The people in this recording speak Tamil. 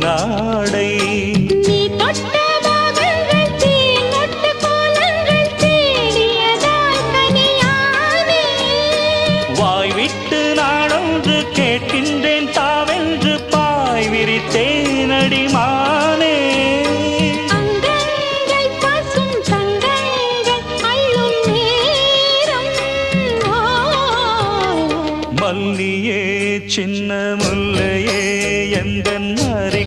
நாடை நீ தொட்ட பாகங்கள் தீமொட்டு கோலங்கள் தேடியதால் கனியானே வாய் விட்டு நாடொன்று கேட்கின்றேன் தாவென்று பாய் விரித்தேனடி மானே அங்கங்கள் பாசும் தங்கங்கள் அள்ளும் நேரம் மல்லியே சின்ன